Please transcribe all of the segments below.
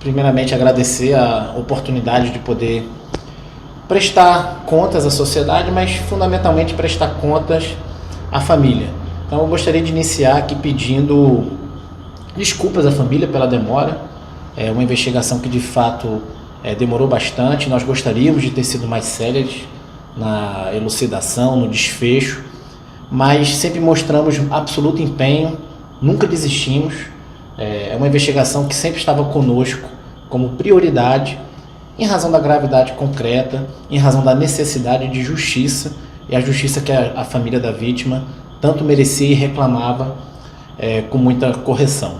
primeiramente agradecer a oportunidade de poder prestar contas à sociedade, mas fundamentalmente prestar contas à família. Então eu gostaria de iniciar aqui pedindo desculpas à família pela demora. É uma investigação que de fato demorou bastante. Nós gostaríamos de ter sido mais sérios na elucidação, no desfecho, mas sempre mostramos absoluto empenho, nunca desistimos. É uma investigação que sempre estava conosco como prioridade, em razão da gravidade concreta, em razão da necessidade de justiça, e a justiça que a família da vítima tanto merecia e reclamava com muita correção.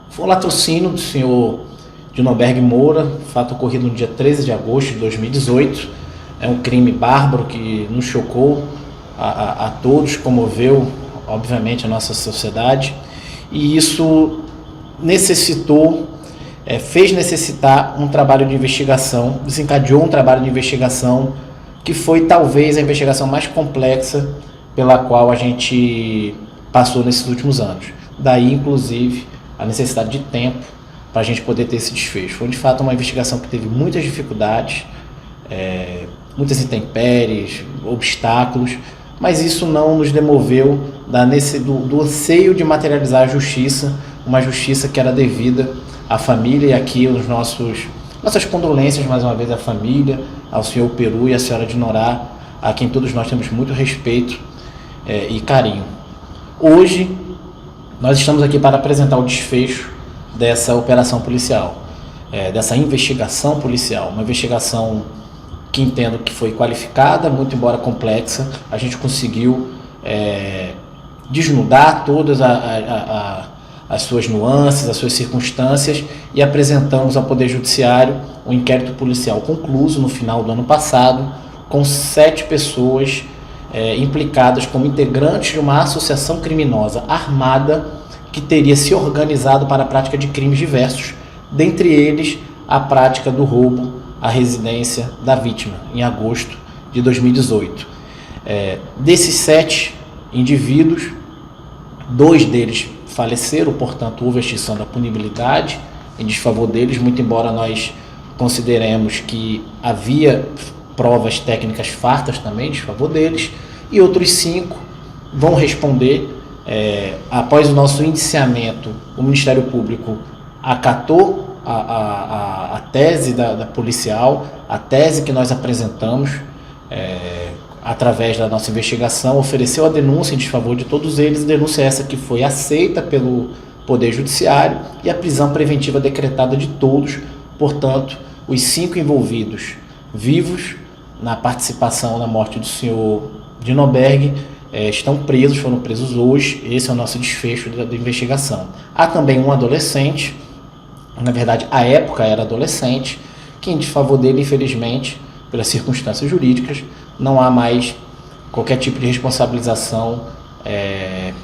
Foi o latrocínio do senhor Dinoberg Moura, fato ocorrido no dia 13 de agosto de 2018. É um crime bárbaro que nos chocou a todos, comoveu, obviamente, a nossa sociedade, e isso fez necessitar um trabalho de investigação, desencadeou um trabalho de investigação que foi talvez a investigação mais complexa pela qual a gente passou nesses últimos anos. Daí, inclusive, a necessidade de tempo para a gente poder ter esse desfecho. Foi de fato uma investigação que teve muitas dificuldades, muitas intempéries, obstáculos, mas isso não nos demoveu do anseio de materializar a justiça, uma justiça que era devida à família, e aqui nossas condolências mais uma vez à família, ao senhor Peru e à senhora Dinorá, a quem todos nós temos muito respeito e carinho. Hoje nós estamos aqui para apresentar o desfecho dessa operação policial, dessa investigação policial, uma investigação que entendo que foi qualificada, muito embora complexa. A gente conseguiu desnudar todas as suas nuances, as suas circunstâncias, e apresentamos ao Poder Judiciário um inquérito policial concluso no final do ano passado, com 7 pessoas implicadas como integrantes de uma associação criminosa armada que teria se organizado para a prática de crimes diversos, dentre eles a prática do roubo à residência da vítima, em agosto de 2018. Desses 7 indivíduos, 2 deles faleceram, portanto houve a extinção da punibilidade em desfavor deles, muito embora nós consideremos que havia provas técnicas fartas também em desfavor deles, e outros 5 vão responder. Após o nosso indiciamento, o Ministério Público acatou a tese da policial, a tese que nós apresentamos através da nossa investigação, ofereceu a denúncia em desfavor de todos eles, denúncia essa que foi aceita pelo Poder Judiciário, e a prisão preventiva decretada de todos. Portanto, os 5 envolvidos vivos na participação na morte do senhor Dinoberg estão presos, foram presos hoje. Esse é o nosso desfecho da investigação. Há também um adolescente, na verdade, à época era adolescente, que em desfavor dele, infelizmente, pelas circunstâncias jurídicas, não há mais qualquer tipo de responsabilização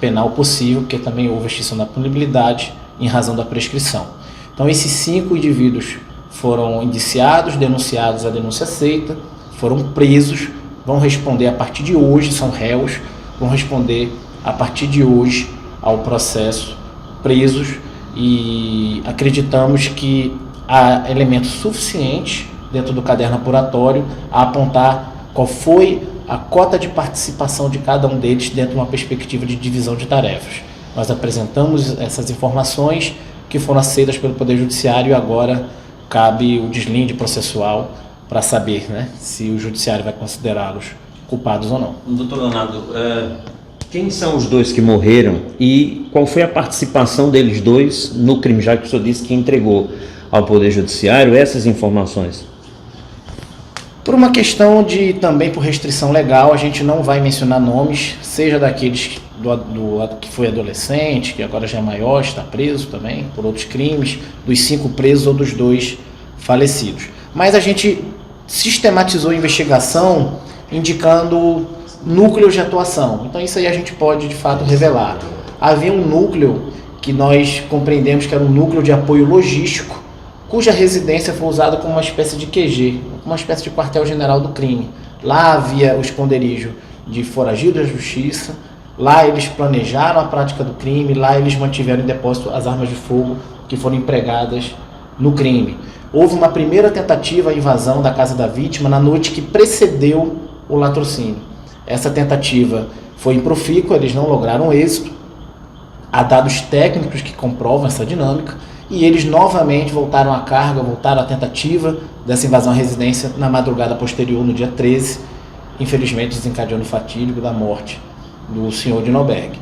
penal possível, porque também houve a extinção da punibilidade em razão da prescrição. Então, esses 5 indivíduos foram indiciados, denunciados, a denúncia aceita, foram presos, vão responder a partir de hoje, são réus, vão responder a partir de hoje ao processo, presos, e acreditamos que há elementos suficientes dentro do caderno apuratório a apontar qual foi a cota de participação de cada um deles dentro de uma perspectiva de divisão de tarefas. Nós apresentamos essas informações que foram aceitas pelo Poder Judiciário, e agora cabe o deslinde processual para saber, se o Judiciário vai considerá-los culpados ou não. Doutor Leonardo, quem são os 2 que morreram e qual foi a participação deles 2 no crime, já que o senhor disse que entregou ao Poder Judiciário essas informações? Por uma questão também por restrição legal, a gente não vai mencionar nomes, seja daqueles que foi adolescente, que agora já é maior, está preso também por outros crimes, dos 5 presos ou dos 2 falecidos. Mas a gente sistematizou a investigação indicando núcleos de atuação. Então isso aí a gente pode de fato revelar. Havia um núcleo que nós compreendemos que era um núcleo de apoio logístico, cuja residência foi usada como uma espécie de QG, uma espécie de quartel-general do crime. Lá havia o esconderijo de foragidos da justiça, lá eles planejaram a prática do crime, lá eles mantiveram em depósito as armas de fogo que foram empregadas no crime. Houve uma primeira tentativa de invasão da casa da vítima na noite que precedeu o latrocínio. Essa tentativa foi improfícua, eles não lograram êxito. Há dados técnicos que comprovam essa dinâmica e eles novamente voltaram à carga, voltaram à tentativa dessa invasão à residência na madrugada posterior, no dia 13, infelizmente desencadeando o fatídico da morte do senhor Dinolberg.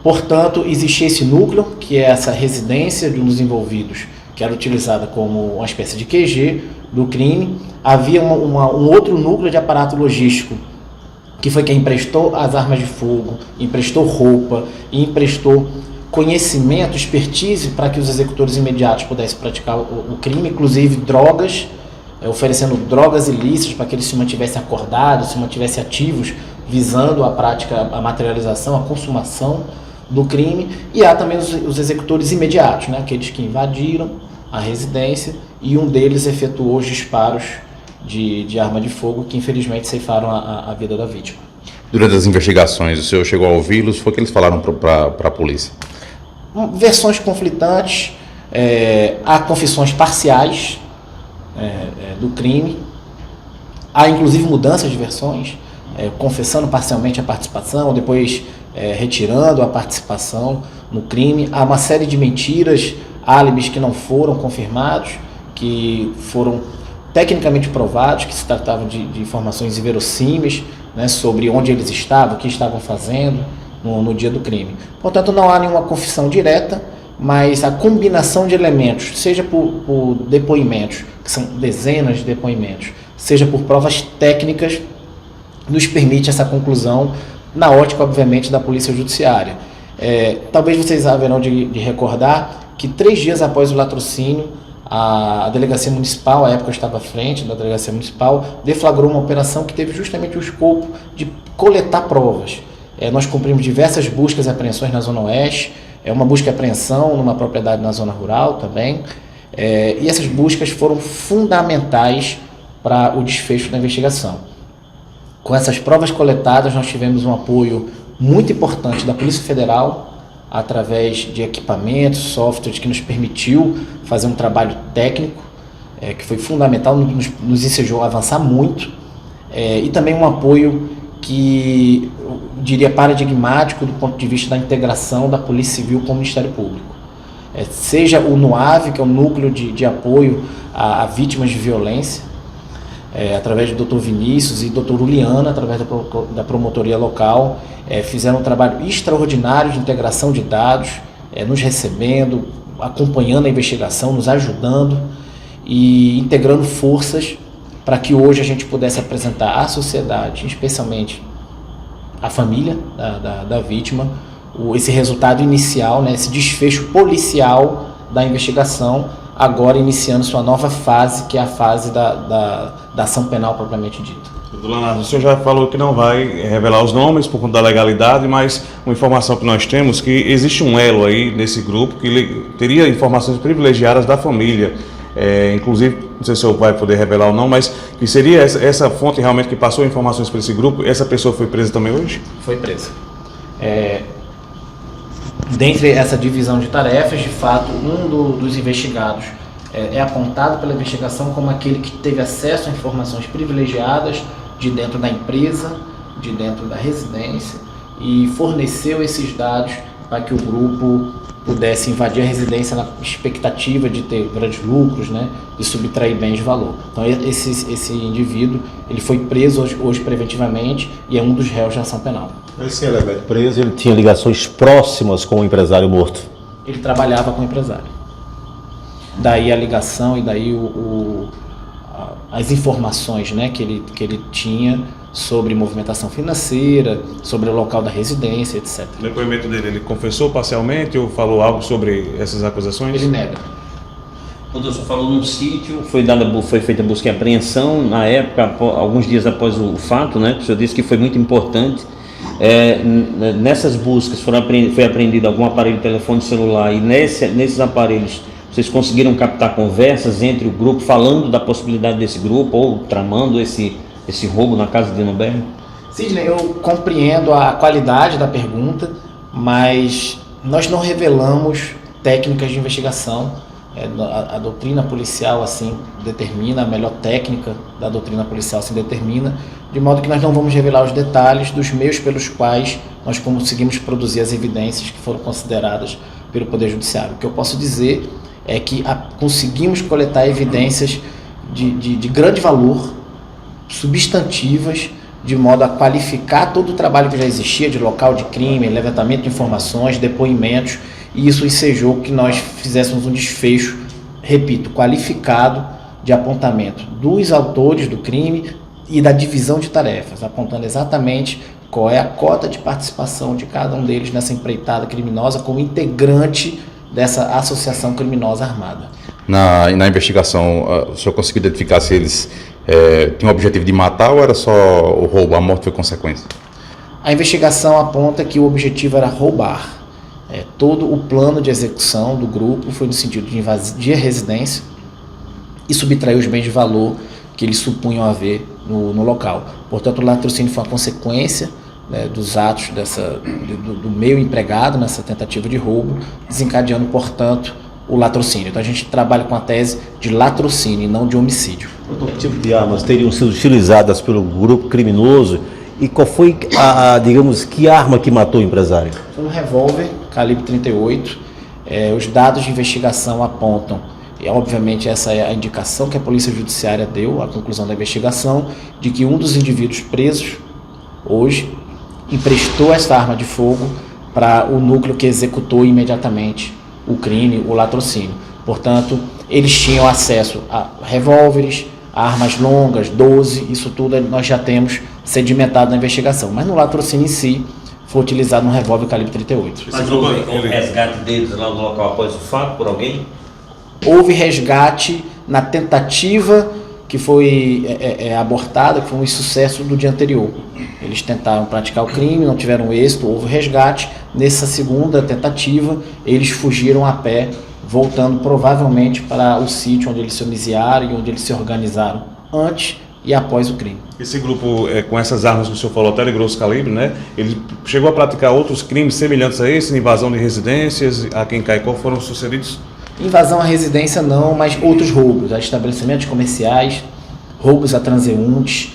Portanto, existia esse núcleo, que é essa residência de um dos envolvidos, que era utilizada como uma espécie de QG do crime. Havia um outro núcleo de aparato logístico, que foi quem emprestou as armas de fogo, emprestou roupa e emprestou conhecimento, expertise para que os executores imediatos pudessem praticar o crime, inclusive drogas, oferecendo drogas ilícitas para que eles se mantivessem acordados, se mantivessem ativos, visando a prática, a materialização, a consumação do crime. E há também os executores imediatos, né? Aqueles que invadiram a residência e um deles efetuou os disparos de arma de fogo que infelizmente ceifaram a vida da vítima. Durante as investigações, o senhor chegou a ouvi-los? Foi o que eles falaram para a polícia? Versões conflitantes, há confissões parciais do crime, há inclusive mudanças de versões, confessando parcialmente a participação, depois retirando a participação no crime. Há uma série de mentiras, álibis que não foram confirmados, que foram tecnicamente provados, que se tratavam de informações inverossímeis, né, sobre onde eles estavam, o que estavam fazendo no dia do crime. Portanto, não há nenhuma confissão direta, mas a combinação de elementos, seja por depoimentos, que são dezenas de depoimentos, seja por provas técnicas, nos permite essa conclusão, na ótica, obviamente, da Polícia Judiciária. Talvez vocês haverão de recordar que 3 dias após o latrocínio, a Delegacia Municipal, à época eu estava à frente da Delegacia Municipal, deflagrou uma operação que teve justamente o escopo de coletar provas. Nós cumprimos diversas buscas e apreensões na Zona Oeste, uma busca e apreensão numa propriedade na Zona Rural também, e essas buscas foram fundamentais para o desfecho da investigação. Com essas provas coletadas, nós tivemos um apoio muito importante da Polícia Federal, através de equipamentos, softwares, que nos permitiu fazer um trabalho técnico, que foi fundamental, nos ensejou a avançar muito, e também um apoio que, eu diria, paradigmático do ponto de vista da integração da Polícia Civil com o Ministério Público. Seja o NUAV, que é o Núcleo de Apoio a Vítimas de Violência, através do Dr. Vinícius e Dr. Uliana, através da promotoria local, fizeram um trabalho extraordinário de integração de dados, nos recebendo, acompanhando a investigação, nos ajudando e integrando forças para que hoje a gente pudesse apresentar à sociedade, especialmente à família da vítima, esse resultado inicial, né, esse desfecho policial da investigação, agora iniciando sua nova fase, que é a fase da ação penal propriamente dita. Doutor Leonardo, o senhor já falou que não vai revelar os nomes por conta da legalidade, mas uma informação que nós temos que existe um elo aí nesse grupo que teria informações privilegiadas da família, inclusive, não sei se o senhor vai poder revelar ou não, mas que seria essa fonte realmente que passou informações para esse grupo. Essa pessoa foi presa também hoje? Foi presa. Dentre essa divisão de tarefas, de fato, um dos investigados é apontado pela investigação como aquele que teve acesso a informações privilegiadas de dentro da empresa, de dentro da residência, e forneceu esses dados para que o grupo pudesse invadir a residência na expectativa de ter grandes lucros, né, de subtrair bens de valor. Então esse indivíduo ele foi preso hoje preventivamente e é um dos réus de ação penal. Esse elemento preso, ele tinha ligações próximas com o empresário morto? Ele trabalhava com o empresário. Daí a ligação e daí as informações, né, que ele tinha sobre movimentação financeira, sobre o local da residência, etc. O depoimento dele, ele confessou parcialmente ou falou algo sobre essas acusações? Ele nega. O doutor falou num sítio, foi feita busca e apreensão na época, alguns dias após o fato, né? O senhor disse que foi muito importante. Nessas buscas foi apreendido algum aparelho de telefone celular e nesses aparelhos vocês conseguiram captar conversas entre o grupo falando da possibilidade desse grupo ou tramando esse roubo na casa de Dinolberg? Sidney, eu compreendo a qualidade da pergunta, mas nós não revelamos técnicas de investigação, A doutrina policial assim determina, a melhor técnica da doutrina policial assim determina, de modo que nós não vamos revelar os detalhes dos meios pelos quais nós conseguimos produzir as evidências que foram consideradas pelo Poder Judiciário. O que eu posso dizer é que conseguimos coletar evidências de grande valor, substantivas, de modo a qualificar todo o trabalho que já existia de local de crime, levantamento de informações, depoimentos, e isso ensejou que nós fizéssemos um desfecho, repito, qualificado de apontamento dos autores do crime e da divisão de tarefas, apontando exatamente qual é a cota de participação de cada um deles nessa empreitada criminosa como integrante dessa associação criminosa armada. Na investigação, o senhor conseguiu identificar se eles tinham o objetivo de matar ou era só o roubo, a morte foi consequência? A investigação aponta que o objetivo era roubar. Todo o plano de execução do grupo foi no sentido de invadir a residência e subtrair os bens de valor que eles supunham haver no local. Portanto, o latrocínio foi uma consequência, né, dos atos do meio empregado nessa tentativa de roubo, desencadeando, portanto, o latrocínio. Então a gente trabalha com a tese de latrocínio e não de homicídio. Que tipo de armas teriam sido utilizadas pelo grupo criminoso e qual foi que arma que matou o empresário? Foi um revólver calibre 38. Os dados de investigação apontam, e obviamente essa é a indicação que a Polícia Judiciária deu, a conclusão da investigação, de que um dos indivíduos presos hoje emprestou essa arma de fogo para o núcleo que executou imediatamente o crime, o latrocínio. Portanto, eles tinham acesso a revólveres, a armas longas, 12, isso tudo nós já temos sedimentado na investigação. Mas no latrocínio em si, foi utilizado um revólver calibre 38. Mas houve resgate deles lá no local após o fato por alguém? Houve resgate na tentativa que foi abortada, que foi um insucesso do dia anterior. Eles tentaram praticar o crime, não tiveram êxito, houve resgate. Nessa segunda tentativa, eles fugiram a pé, voltando provavelmente para o sítio onde eles se homicidaram e onde eles se organizaram antes e após o crime. Esse grupo, com essas armas que o senhor falou, até de grosso calibre, né? Ele chegou a praticar outros crimes semelhantes a esse, invasão de residências, aqui em Caicó foram sucedidos? Invasão à residência não, mas outros roubos a estabelecimentos comerciais, roubos a transeuntes,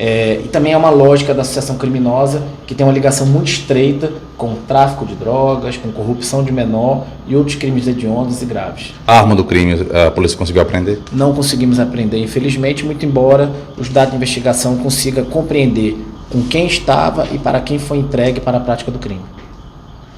e também é uma lógica da associação criminosa que tem uma ligação muito estreita com tráfico de drogas, com corrupção de menor e outros crimes hediondos e graves. A arma do crime, a polícia conseguiu apreender? Não conseguimos apreender, infelizmente, muito embora os dados de investigação consigam compreender com quem estava e para quem foi entregue para a prática do crime.